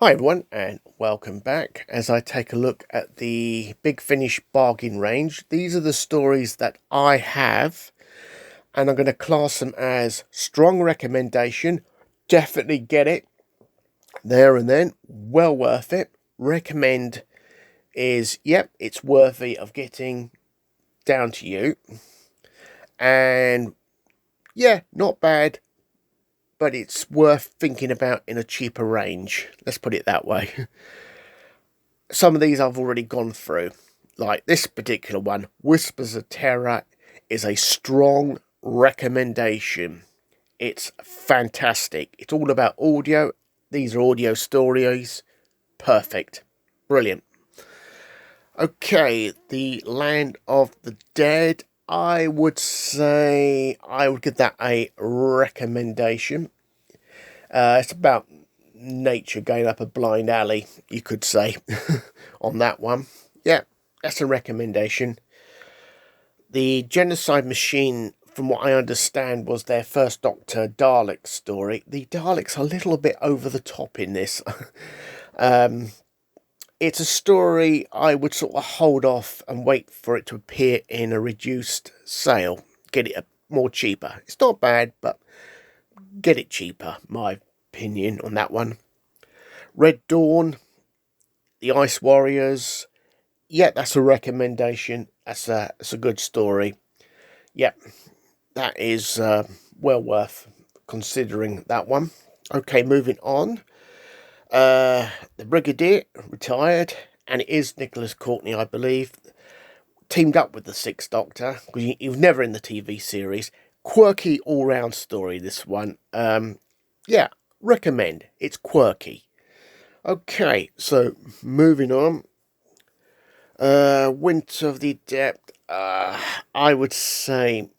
Hi everyone and welcome back as I take a look at the Big Finish bargain range. These are the stories that I have and I'm going to class them as strong recommendation. Definitely get it there and then. Well worth it. Recommend is, yep, it's worthy of getting, down to you. And yeah, not bad, but it's worth thinking about in a cheaper range. Let's put it that way. Some of these I've already gone through. Like this particular one, Whispers of Terror, is a strong recommendation. It's fantastic. It's all about audio. These are audio stories. Perfect. Brilliant. Okay, The Land of the Dead. I would say I would give that a recommendation. It's about nature going up a blind alley, you could say, on that one. Yeah, that's a recommendation. The Genocide Machine, from what I understand, was their first Doctor Dalek story. The Daleks are a little bit over the top in this. It's a story I would sort of hold off and wait for it to appear in a reduced sale. Get it more cheaper. It's not bad, but get it cheaper, my opinion on that one. Red Dawn, The Ice Warriors. Yeah, that's a recommendation. That's a good story. Yeah, that is well worth considering that one. Okay, moving on. The Brigadier retired, and it is Nicholas Courtney, I believe, teamed up with the Sixth Doctor, because he was never in the TV series. Quirky all-round story, this one. Yeah, recommend. It's quirky. Okay, so moving on. Winter of the Adept. I would say,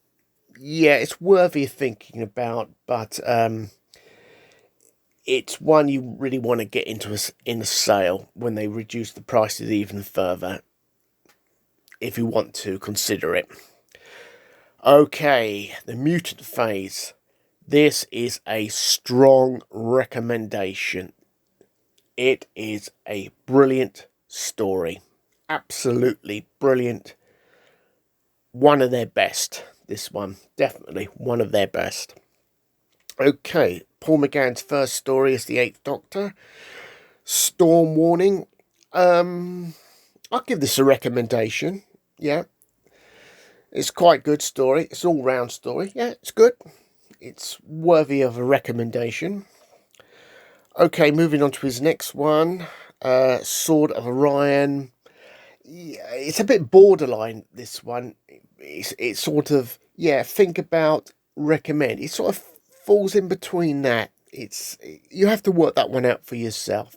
yeah, it's worthy of thinking about, but it's one you really want to get into in a sale when they reduce the prices even further, if you want to consider it. Okay, the Mutant Phase. This is a strong recommendation. It is a brilliant story. Absolutely brilliant. One of their best, this one. Definitely one of their best. Okay, Paul McGann's first story is The Eighth Doctor. Storm Warning. I'll give this a recommendation. Yeah. It's quite good story. It's an all-round story. Yeah, it's good. It's worthy of a recommendation. Okay, moving on to his next one. Sword of Orion. Yeah, it's a bit borderline, this one. It's sort of, yeah, think about, recommend. It sort of falls in between that. You have to work that one out for yourself.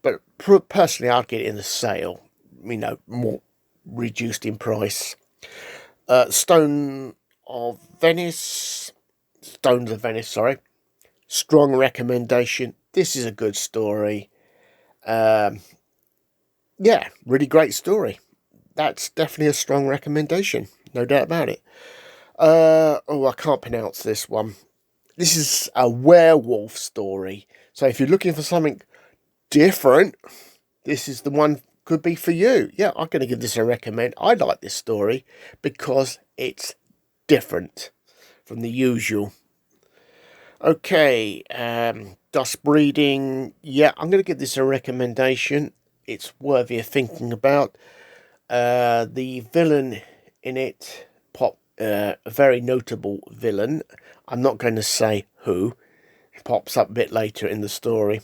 But personally, I'd get it in the sale. More reduced in price. Stone of Venice. Stones of Venice, sorry. Strong recommendation. This is a good story. Yeah, really great story. That's definitely a strong recommendation. No doubt about it. I can't pronounce this one. This is a werewolf story. So if you're looking for something different, this is the one could be for you. Yeah, I'm going to give this a recommend. I like this story because it's different from the usual. Okay, dust breeding. Yeah, I'm going to give this a recommendation. It's worthy of thinking about. The villain in it, a very notable villain. I'm not going to say who. It pops up a bit later in the story.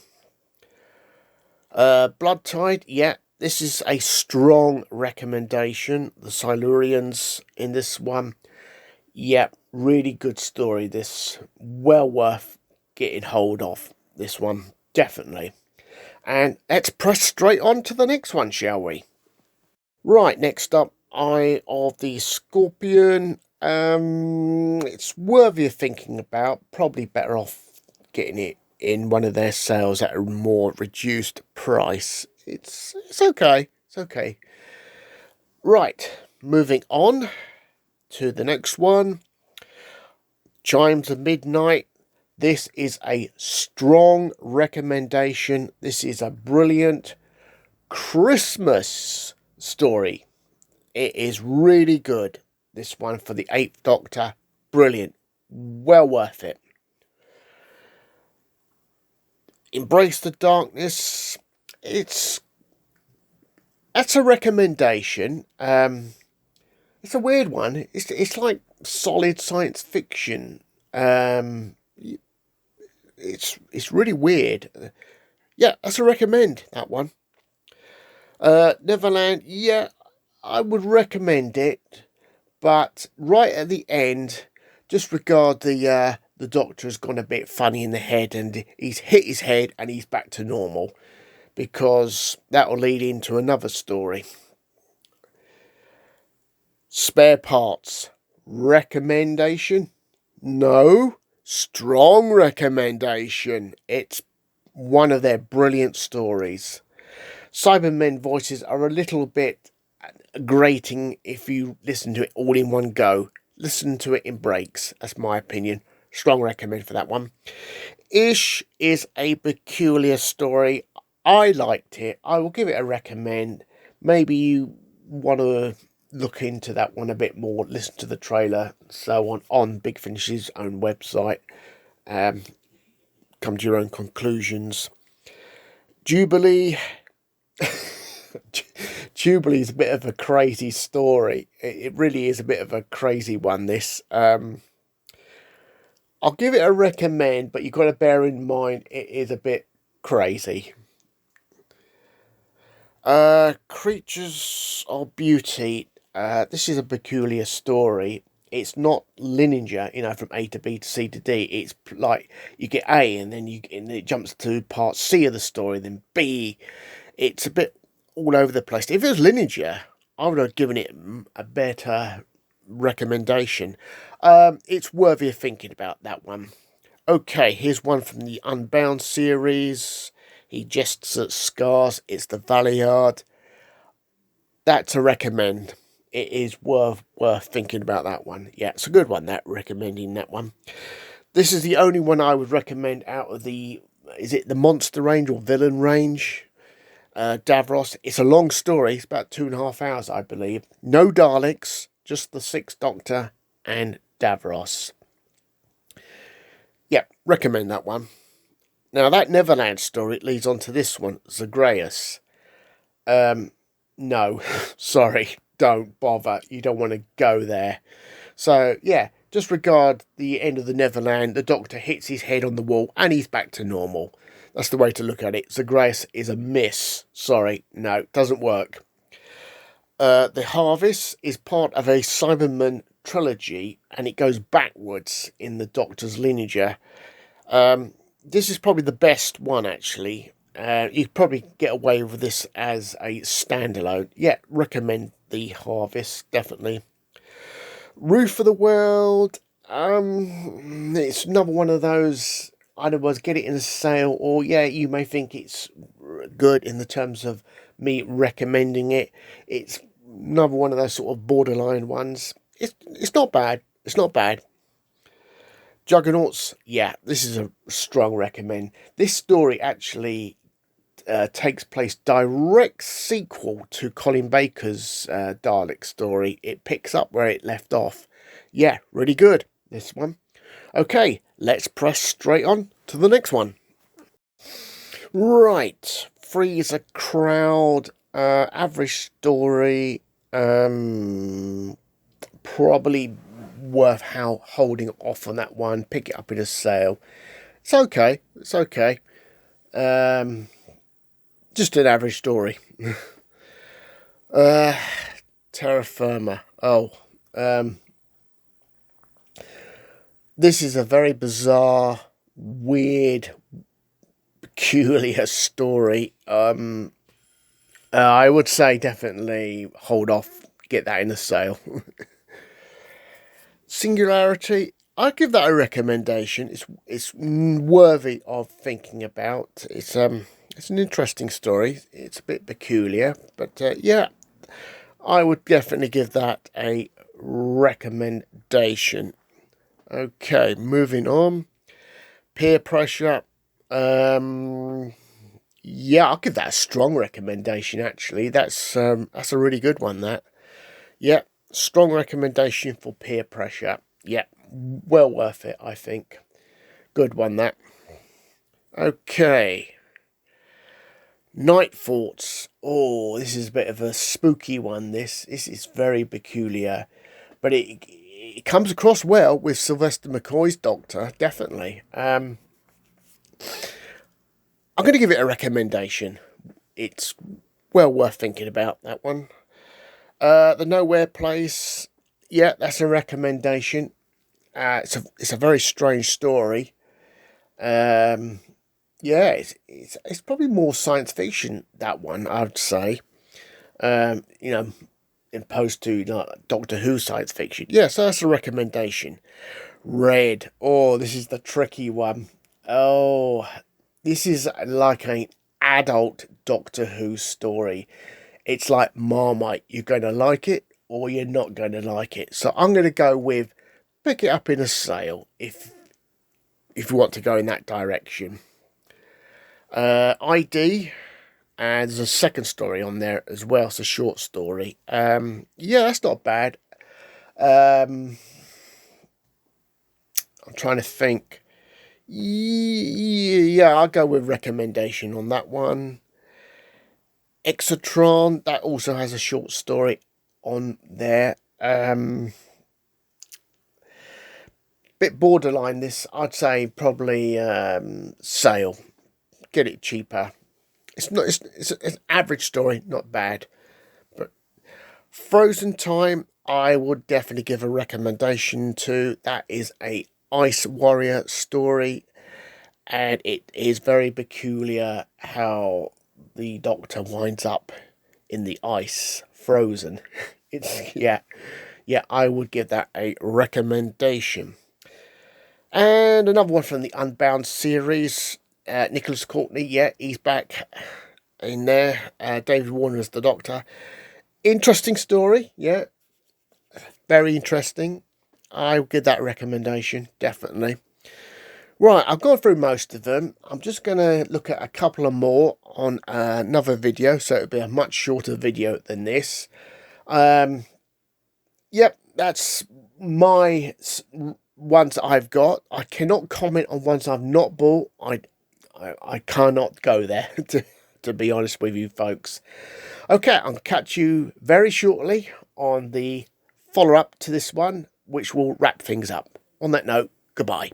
Blood Tide, yeah, this is a strong recommendation. The Silurians in this one, yeah, really good story. This well worth getting hold of. This one, definitely. And let's press straight on to the next one, shall we? Right, next up, Eye of the Scorpion. It's worthy of thinking about. Probably better off getting it in one of their sales at a more reduced price. It's okay. It's okay. Right, moving on to the next one. Chimes of Midnight. This is a strong recommendation. This is a brilliant Christmas story. It is really good. This one for the 8th Doctor. Brilliant. Well worth it. Embrace the Darkness. That's a recommendation. It's a weird one. It's like solid science fiction. It's really weird. Yeah, that's a recommend, that one. Neverland, yeah, I would recommend it, but right at the end, just regard the Doctor has gone a bit funny in the head and he's hit his head and he's back to normal, because that will lead into another story. Spare Parts, recommendation? No, strong recommendation. It's one of their brilliant stories. Cybermen voices are a little bit grating if you listen to it all in one go. Listen to it in breaks. That's my opinion. Strong recommend for that one. Ish is a peculiar story. I liked it. I will give it a recommend. Maybe you want to look into that one a bit more. Listen to the trailer, so on Big Finish's own website. Come to your own conclusions. Jubilee. Jubilee is a bit of a crazy story. It really is a bit of a crazy one, this. I'll give it a recommend, but you've got to bear in mind it is a bit crazy. Creatures of Beauty. This is a peculiar story. It's not linear, from A to B to C to D. It's like you get A and then it jumps to part C of the story, then B. It's a bit all over the place. If it was linear, I would have given it a better recommendation. It's worthy of thinking about, that one. Okay, here's one from the Unbound series. He jests at scars. It's the Valiard. That's a recommend. It is worth thinking about that one. Yeah, it's a good one, recommending that one. This is the only one I would recommend out of the, is it the monster range or villain range? Davros. It's a long story. It's about 2.5 hours, I believe. No Daleks, just the 6th Doctor and Davros. Yeah, recommend that one. Now, that Neverland story leads on to this one, Zagreus. No, sorry, don't bother. You don't want to go there. So, yeah, just regard the end of the Neverland. The Doctor hits his head on the wall and he's back to normal. That's the way to look at it. Zagreus is a miss. Sorry, no, doesn't work. The Harvest is part of a Cyberman trilogy, and it goes backwards in the Doctor's lineage. This is probably the best one, actually. You'd probably get away with this as a standalone. Yeah, recommend The Harvest, definitely. Roof of the World. It's another one of those, either was get it in a sale, or yeah, you may think it's good in the terms of me recommending it. It's another one of those sort of borderline ones. It's not bad. It's not bad. Juggernauts, yeah, this is a strong recommend. This story actually takes place direct sequel to Colin Baker's Dalek story. It picks up where it left off. Yeah, really good, this one. Okay, let's press straight on to the next one. Right, Freeze a Crowd, average story, probably worth holding off on that one. Pick it up in a sale. It's okay. Just an average story. Terra Firma. This is a very bizarre, weird, peculiar story. I would say definitely hold off. Get that in the sale. Singularity. I'd give that a recommendation. It's worthy of thinking about. It's an interesting story. It's a bit peculiar, but yeah, I would definitely give that a recommendation. Okay, moving on. Peer Pressure. Yeah, I'll give that a strong recommendation, actually. That's a really good one, that. Yeah, strong recommendation for Peer Pressure. Yeah, well worth it, I think. Good one, that. Okay. Night Thoughts. Oh, this is a bit of a spooky one, this. This is very peculiar. But it comes across well with Sylvester McCoy's Doctor, definitely. I'm going to give it a recommendation. It's well worth thinking about, that one. The Nowhere Place. Yeah, that's a recommendation. It's a very strange story. Yeah, it's probably more science fiction, that one, I'd say. You know, opposed to Doctor Who science fiction. Yeah, so that's a recommendation. Red. Oh, this is the tricky one. Oh, this is like an adult Doctor Who story. It's like Marmite. You're going to like it or you're not going to like it. So I'm going to go with pick it up in a sale if you want to go in that direction. ID, and there's a second story on there as well. It's a short story. Yeah, that's not bad. I'm trying to think. Yeah, I'll go with recommendation on that one. Exotron, that also has a short story on there. Bit borderline, this. I'd say probably sale. Get it cheaper. It's not. It's an average story, not bad. But Frozen Time, I would definitely give a recommendation to. That is a Ice Warrior story, and it is very peculiar how the Doctor winds up in the ice, frozen. It's yeah. I would give that a recommendation. And another one from the Unbound series. Nicholas Courtney, yeah, he's back in there. David Warner as the Doctor. Interesting story, yeah. Very interesting. I would give that a recommendation, definitely. Right, I've gone through most of them. I'm just going to look at a couple of more on another video, so it'll be a much shorter video than this. Yep, that's my ones I've got. I cannot comment on ones I've not bought. I cannot go there, to be honest with you folks. Okay, I'll catch you very shortly on the follow-up to this one, which will wrap things up. On that note, goodbye.